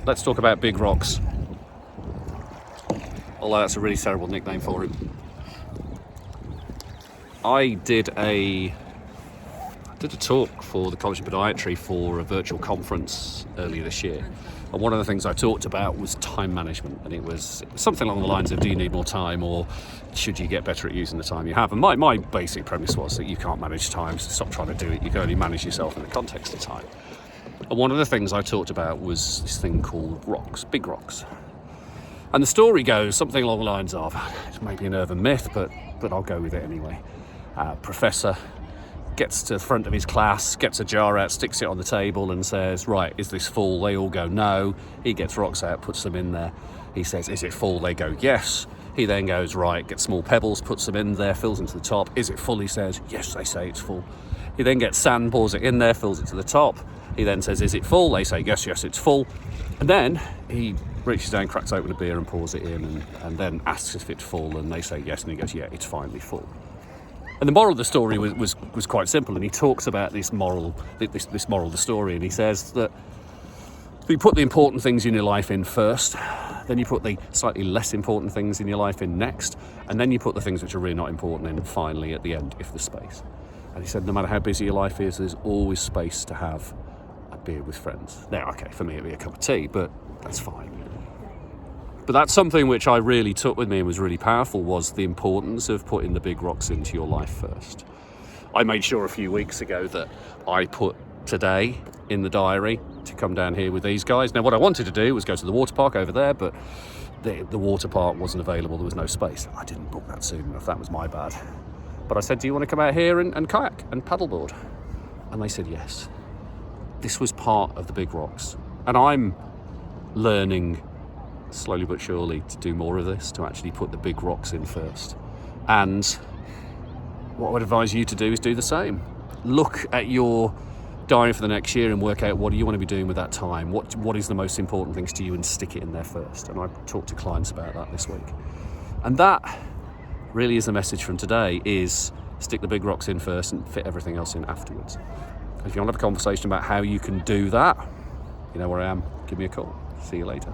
let's talk about big rocks. Although that's a really terrible nickname for him. I did a talk for the College of Podiatry for a virtual conference earlier this year. And one of the things I talked about was time management. And it was something along the lines of, do you need more time, or should you get better at using the time you have? And my basic premise was that you can't manage time, so stop trying to do it. You can only manage yourself in the context of time. And one of the things I talked about was this thing called rocks, big rocks. And the story goes something along the lines of, it's maybe an urban myth, but I'll go with it anyway. Professor gets to the front of his class, gets a jar out, sticks it on the table and says, right, is this full? They all go, no. He gets rocks out, puts them in there. He says, is it full? They go, yes. He then goes, right, gets small pebbles, puts them in there, fills into the top. Is it full? He says, yes. They say it's full. He then gets sand, pours it in there, fills it to the top. He then says, is it full? They say, yes, it's full. And then he reaches down, cracks open a beer and pours it in and then asks if it's full, and they say yes, and he goes, yeah, it's finally full. And the moral of the story was quite simple, and he talks about this moral of the story, and he says that you put the important things in your life in first, then you put the slightly less important things in your life in next, and then you put the things which are really not important in finally at the end, if there's space. And he said no matter how busy your life is, there's always space to have a beer with friends. Now, okay, for me it'd be a cup of tea, but that's fine. But that's something which I really took with me and was really powerful, was the importance of putting the big rocks into your life first. I made sure a few weeks ago that I put today in the diary to come down here with these guys. Now, what I wanted to do was go to the water park over there, but the water park wasn't available. There was no space. I didn't book that soon enough. That was my bad. But I said, do you want to come out here and kayak and paddleboard? And they said yes. This was part of the big rocks. And I'm learning slowly but surely to do more of this, to actually put the big rocks in first. And what I would advise you to do is do the same. Look at your diary for the next year and work out what do you want to be doing with that time, what is the most important things to you, and stick it in there first. And I talked to clients about that this week. And that really is the message from today, is stick the big rocks in first and fit everything else in afterwards. If you want to have a conversation about how you can do that, you know where I am, give me a call. See you later.